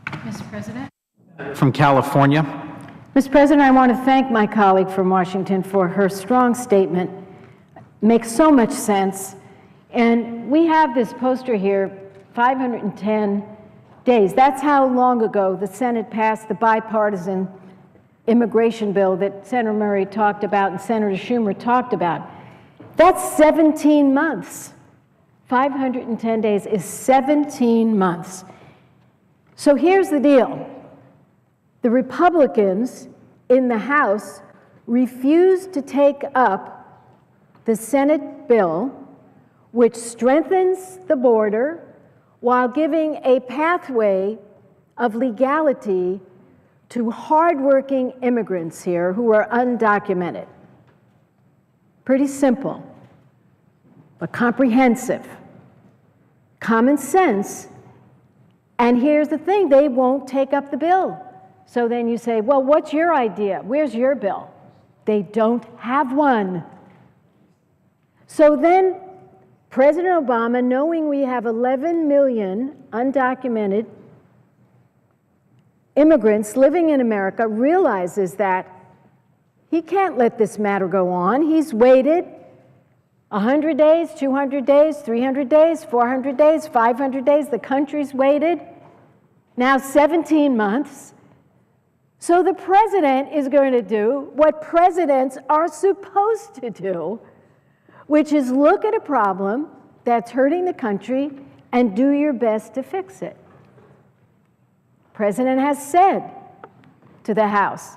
Mr. President. From California. Mr. President, I want to thank my colleague from Washington for her strong statement. Makes so much sense. And we have this poster here, 510 days. That's how long ago the Senate passed the bipartisan immigration bill that Senator Murray talked about and Senator Schumer talked about. That's 17 months. 510 days is 17 months. So here's the deal. The Republicans in the House refused to take up the Senate bill, which strengthens the border while giving a pathway of legality to hardworking immigrants here who are undocumented. Pretty simple, but comprehensive. Common sense. And here's the thing, they won't take up the bill. So then you say, well, what's your idea? Where's your bill? They don't have one. So then President Obama, knowing we have 11 million undocumented immigrants living in America, realizes that he can't let this matter go on. He's waited 100 days, 200 days, 300 days, 400 days, 500 days. The country's waited now 17 months. So the president is going to do what presidents are supposed to do, which is look at a problem that's hurting the country and do your best to fix it. The president has said to the House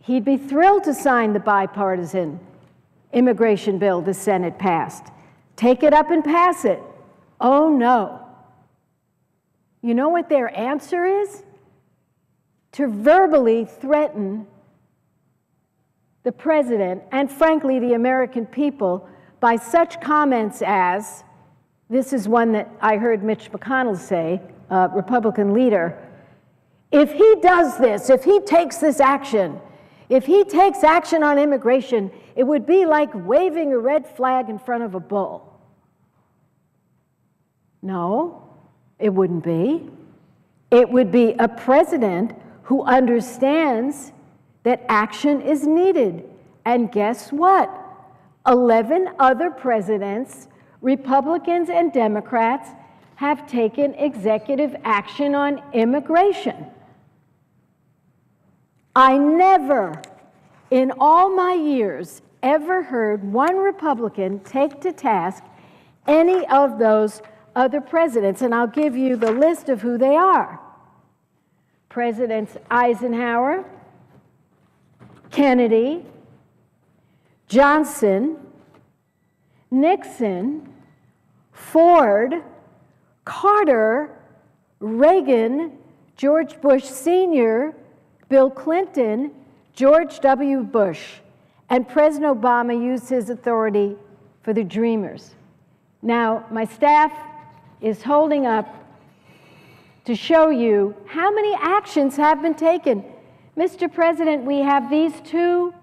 he'd be thrilled to sign the bipartisan immigration bill the Senate passed. Take it up and pass it. Oh, no. You know what their answer is? To verbally threaten the president and, frankly, the American people by such comments as, this is one that I heard Mitch McConnell say, Republican leader, if he does this, if he takes this action, if he takes action on immigration, it would be like waving a red flag in front of a bull. No, it wouldn't be. It would be a president who understands that action is needed. And guess what? 11 other presidents, Republicans and Democrats, have taken executive action on immigration. I never, in all my years, ever heard one Republican take to task any of those other presidents, and I'll give you the list of who they are. Presidents Eisenhower, Kennedy, Johnson, Nixon, Ford, Carter, Reagan, George Bush Sr., Bill Clinton, George W. Bush, and President Obama used his authority for the Dreamers. Now, my staff is holding up to show you how many actions have been taken. Mr. President, we have these two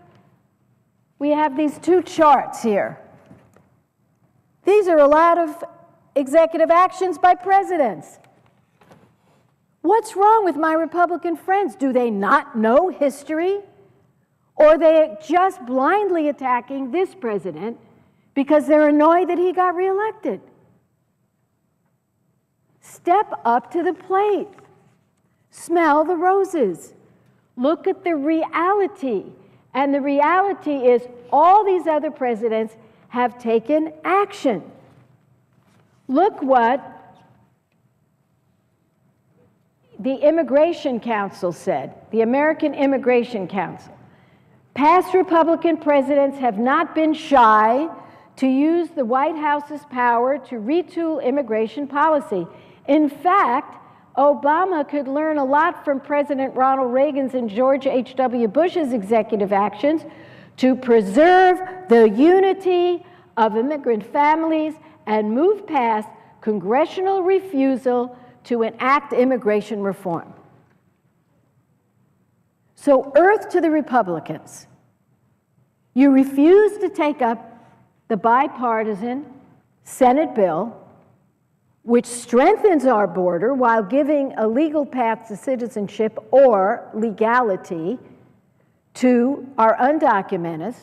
charts here. These are a lot of executive actions by presidents. What's wrong with my Republican friends? Do they not know history? Or are they just blindly attacking this president because they're annoyed that he got reelected? Step up to the plate. Smell the roses. Look at the reality. And the reality is all these other presidents have taken action. Look what the Immigration Council said, the American Immigration Council. Past Republican presidents have not been shy to use the White House's power to retool immigration policy. In fact, Obama could learn a lot from President Ronald Reagan's and George H.W. Bush's executive actions to preserve the unity of immigrant families and move past congressional refusal to enact immigration reform. So, earth to the Republicans. You refuse to take up the bipartisan Senate bill, which strengthens our border while giving a legal path to citizenship or legality to our undocumented,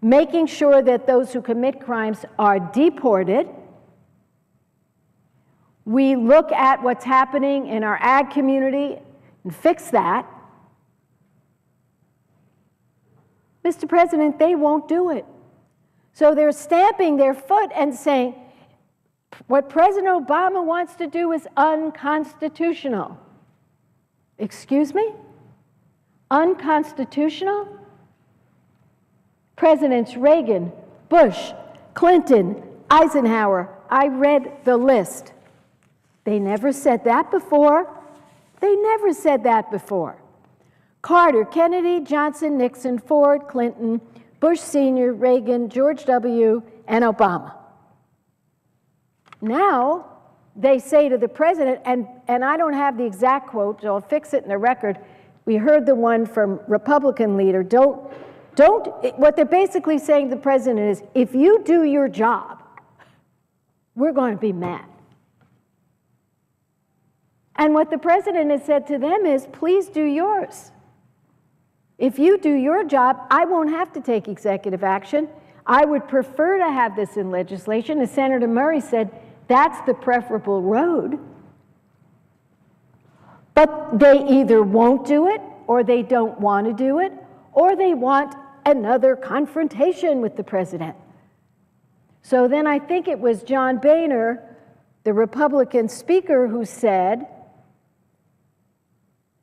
making sure that those who commit crimes are deported. We look at what's happening in our ag community and fix that. Mr. President, they won't do it. So they're stamping their foot and saying, what President Obama wants to do is unconstitutional. Excuse me? Unconstitutional? Presidents Reagan, Bush, Clinton, Eisenhower, I read the list. They never said that before. They never said that before. Carter, Kennedy, Johnson, Nixon, Ford, Clinton, Bush Sr., Reagan, George W., and Obama. Now, they say to the president, and I don't have the exact quote, so I'll fix it in the record. We heard the one from Republican leader, what they're basically saying to the president is, if you do your job, we're going to be mad. And what the president has said to them is, please do yours. If you do your job, I won't have to take executive action. I would prefer to have this in legislation. As Senator Murray said, that's the preferable road. But they either won't do it, or they don't want to do it, or they want another confrontation with the president. So then I think it was John Boehner, the Republican speaker, who said,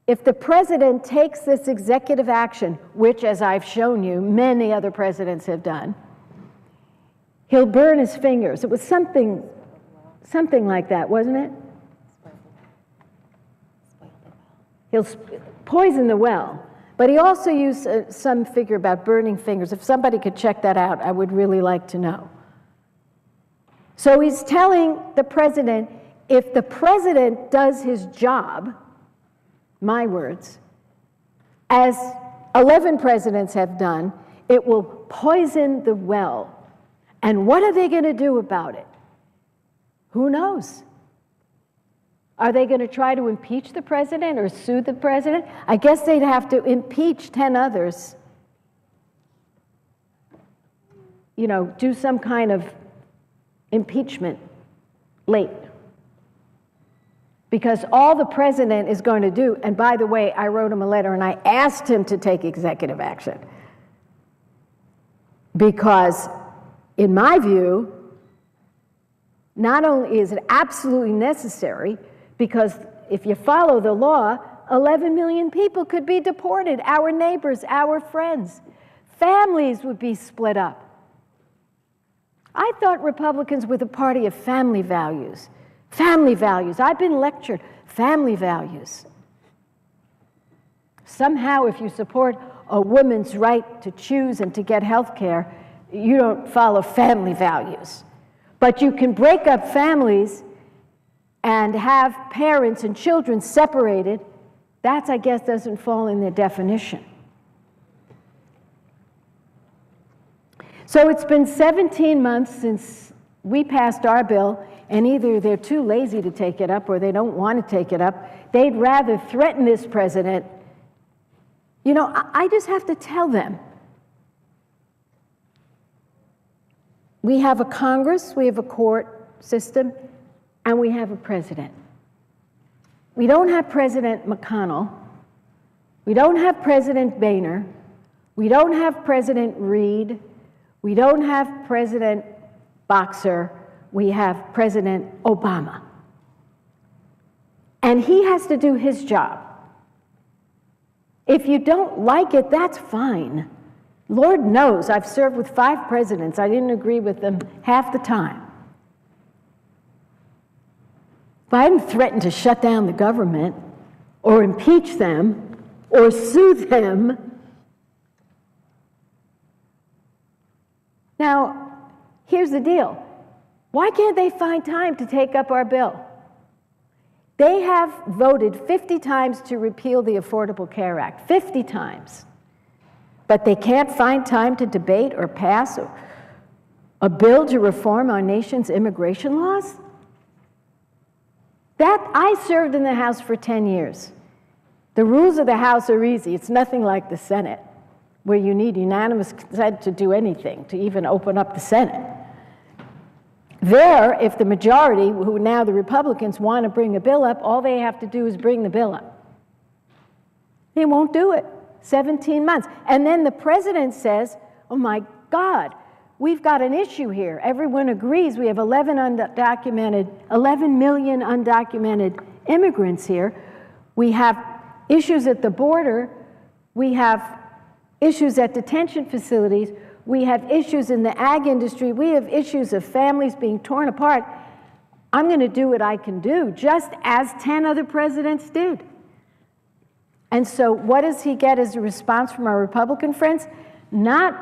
if the president takes this executive action, which, as I've shown you, many other presidents have done, he'll burn his fingers. It was something like that, wasn't it? He'll poison the well. But he also used some figure about burning fingers. If somebody could check that out, I would really like to know. So he's telling the president, if the president does his job, my words, as 11 presidents have done, it will poison the well. And what are they going to do about it? Who knows? Are they going to try to impeach the president or sue the president? I guess they'd have to impeach 10 others. You know, do some kind of impeachment late. Because all the president is going to do, and by the way, I wrote him a letter and I asked him to take executive action. Because, in my view, not only is it absolutely necessary, because if you follow the law, 11 million people could be deported, our neighbors, our friends. Families would be split up. I thought Republicans were the party of family values. Family values. I've been lectured. Family values. Somehow, if you support a woman's right to choose and to get health care, you don't follow family values. But you can break up families and have parents and children separated. That, I guess, doesn't fall in the definition. So it's been 17 months since we passed our bill, and either they're too lazy to take it up or they don't want to take it up. They'd rather threaten this president. You know, I just have to tell them. We have a Congress, we have a court system, and we have a president. We don't have President McConnell. We don't have President Boehner. We don't have President Reed. We don't have President Boxer. We have President Obama. And he has to do his job. If you don't like it, that's fine. Lord knows I've served with 5 presidents. I didn't agree with them half the time. But I didn't threaten to shut down the government or impeach them or sue them. Now, here's the deal. Why can't they find time to take up our bill? They have voted 50 times to repeal the Affordable Care Act, 50 times. But they can't find time to debate or pass a bill to reform our nation's immigration laws? I served in the House for 10 years. The rules of the House are easy. It's nothing like the Senate, where you need unanimous consent to do anything, to even open up the Senate. There, if the majority, who now the Republicans, want to bring a bill up, all they have to do is bring the bill up. They won't do it. 17 months. And then the president says, oh my God, we've got an issue here. Everyone agrees we have 11 million undocumented immigrants here. We have issues at the border. We have issues at detention facilities. We have issues in the ag industry. We have issues of families being torn apart. I'm going to do what I can do, just as 10 other presidents did. And so what does he get as a response from our Republican friends? Not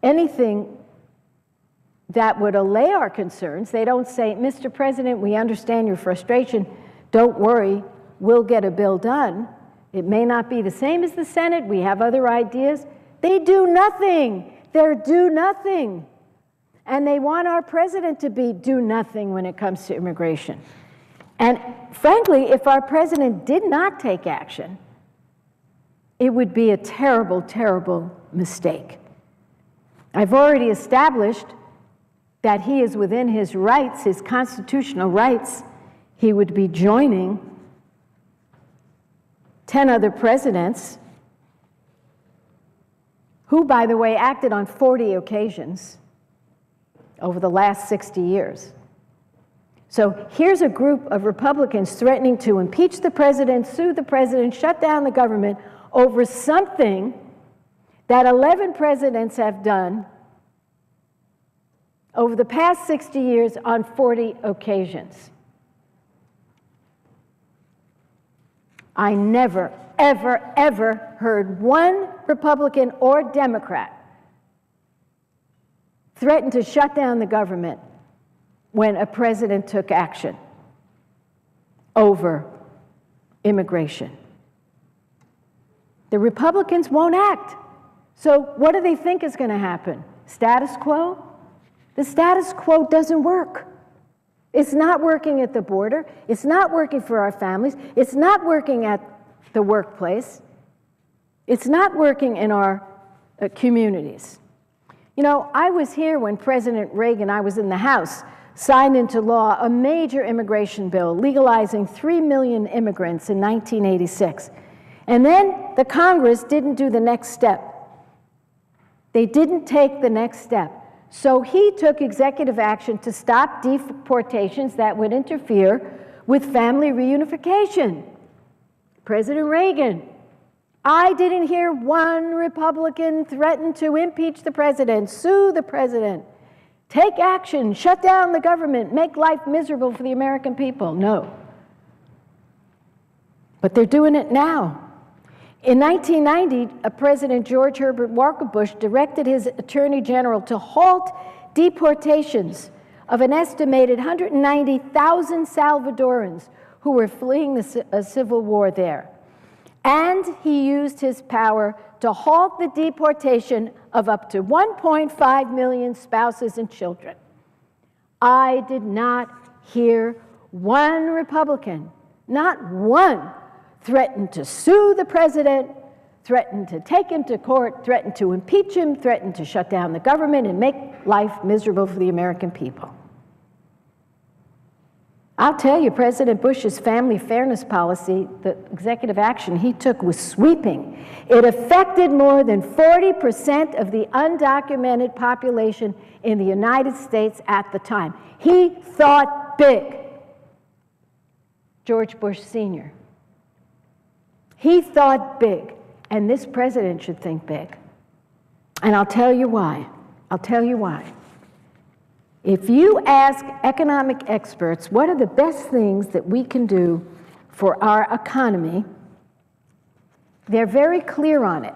anything that would allay our concerns. They don't say, Mr. President, we understand your frustration. Don't worry, we'll get a bill done. It may not be the same as the Senate. We have other ideas. They do nothing. They're do nothing. And they want our president to be do nothing when it comes to immigration. And frankly, if our president did not take action, it would be a terrible, terrible mistake. I've already established that he is within his rights, his constitutional rights. He would be joining 10 other presidents who, by the way, acted on 40 occasions over the last 60 years. So here's a group of Republicans threatening to impeach the president, sue the president, shut down the government over something that 11 presidents have done over the past 60 years on 40 occasions. I never, ever, ever heard one Republican or Democrat threaten to shut down the government when a president took action over immigration. The Republicans won't act. So what do they think is going to happen? Status quo? The status quo doesn't work. It's not working at the border. It's not working for our families. It's not working at the workplace. It's not working in our communities. You know, I was here when President Reagan, I was in the House, signed into law a major immigration bill legalizing 3 million immigrants in 1986. And then the Congress didn't do the next step. They didn't take the next step. So he took executive action to stop deportations that would interfere with family reunification. President Reagan. I didn't hear one Republican threaten to impeach the president, sue the president, take action, shut down the government, make life miserable for the American people. No. But they're doing it now. In 1990, President George Herbert Walker Bush directed his Attorney General to halt deportations of an estimated 190,000 Salvadorans who were fleeing a civil war there. And he used his power to halt the deportation of up to 1.5 million spouses and children. I did not hear one Republican, not one, threatened to sue the president, threatened to take him to court, threatened to impeach him, threatened to shut down the government and make life miserable for the American people. I'll tell you, President Bush's family fairness policy, the executive action he took was sweeping. It affected more than 40% of the undocumented population in the United States at the time. He thought big. George Bush Sr. He thought big, and this president should think big. And I'll tell you why. I'll tell you why. If you ask economic experts what are the best things that we can do for our economy, they're very clear on it.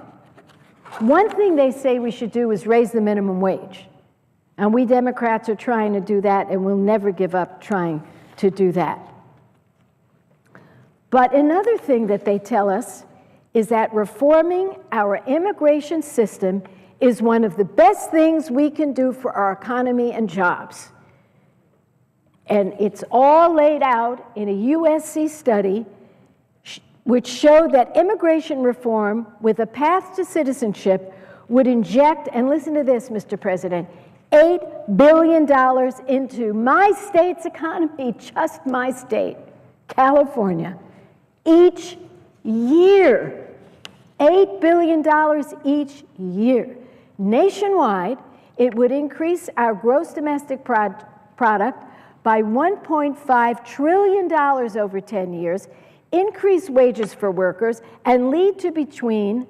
One thing they say we should do is raise the minimum wage. And we Democrats are trying to do that, and we'll never give up trying to do that. But another thing that they tell us is that reforming our immigration system is one of the best things we can do for our economy and jobs. And it's all laid out in a USC study which showed that immigration reform with a path to citizenship would inject, and listen to this, Mr. President, $8 billion into my state's economy, just my state, California, each year. $8 billion each year. Nationwide, it would increase our gross domestic product by $1.5 trillion over 10 years, increase wages for workers, and lead to between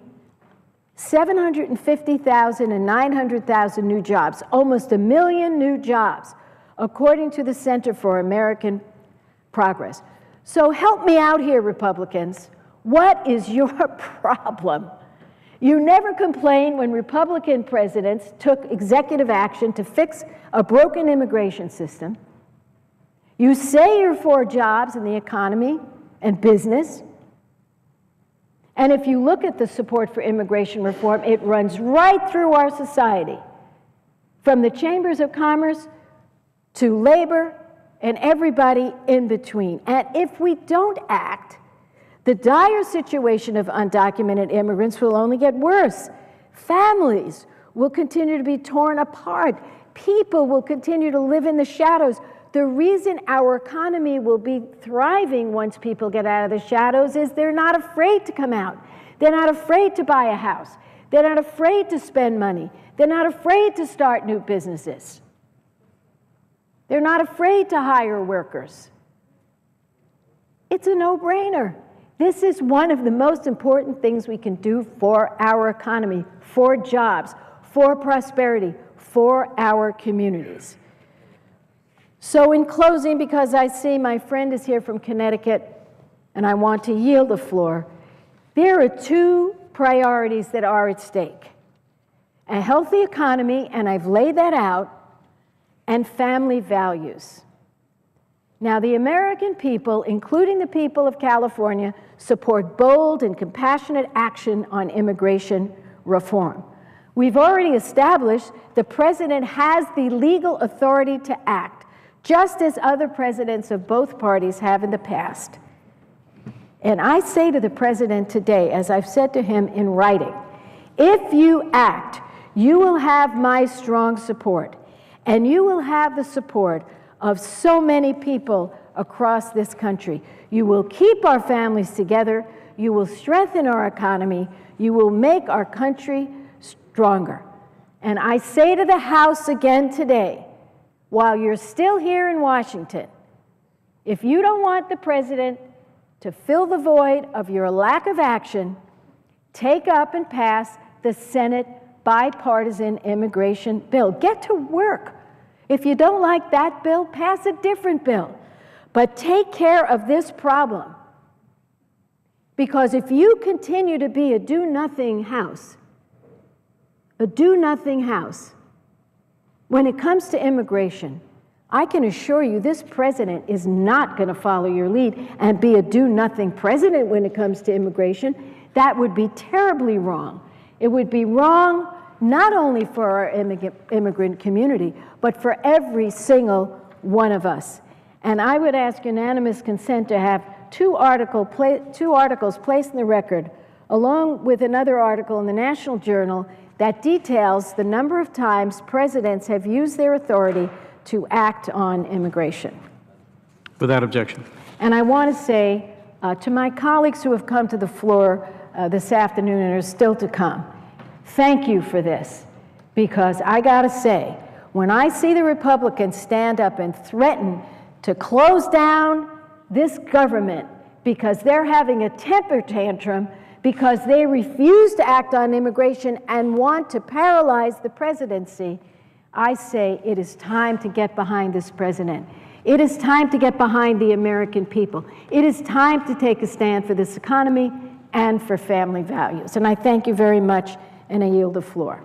750,000 and 900,000 new jobs, almost 1 million new jobs, according to the Center for American Progress. So help me out here, Republicans. What is your problem? You never complained when Republican presidents took executive action to fix a broken immigration system. You say you're for jobs in the economy and business. And if you look at the support for immigration reform, it runs right through our society, from the chambers of commerce to labor and everybody in between. And if we don't act, the dire situation of undocumented immigrants will only get worse. Families will continue to be torn apart. People will continue to live in the shadows. The reason our economy will be thriving once people get out of the shadows is they're not afraid to come out. They're not afraid to buy a house. They're not afraid to spend money. They're not afraid to start new businesses. They're not afraid to hire workers. It's a no-brainer. This is one of the most important things we can do for our economy, for jobs, for prosperity, for our communities. So in closing, because I see my friend is here from Connecticut, and I want to yield the floor, there are two priorities that are at stake: a healthy economy, and I've laid that out, and family values. Now, the American people, including the people of California, support bold and compassionate action on immigration reform. We've already established the president has the legal authority to act, just as other presidents of both parties have in the past. And I say to the president today, as I've said to him in writing, if you act, you will have my strong support, and you will have the support of so many people across this country. You will keep our families together, you will strengthen our economy, you will make our country stronger. And I say to the House again today, while you're still here in Washington, if you don't want the president to fill the void of your lack of action, take up and pass the Senate bipartisan immigration bill. Get to work. If you don't like that bill, pass a different bill. But take care of this problem. Because if you continue to be a do-nothing house, when it comes to immigration, I can assure you this president is not going to follow your lead and be a do-nothing president when it comes to immigration. That would be terribly wrong. It would be wrong not only for our immigrant community, but for every single one of us. And I would ask unanimous consent to have two articles placed in the record, along with another article in the National Journal that details the number of times presidents have used their authority to act on immigration. Without objection. And I want to say to my colleagues who have come to the floor this afternoon and are still to come, thank you for this, because I got to say, when I see the Republicans stand up and threaten to close down this government because they're having a temper tantrum because they refuse to act on immigration and want to paralyze the presidency, I say it is time to get behind this president. It is time to get behind the American people. It is time to take a stand for this economy and for family values. And I thank you very much, and I yield the floor.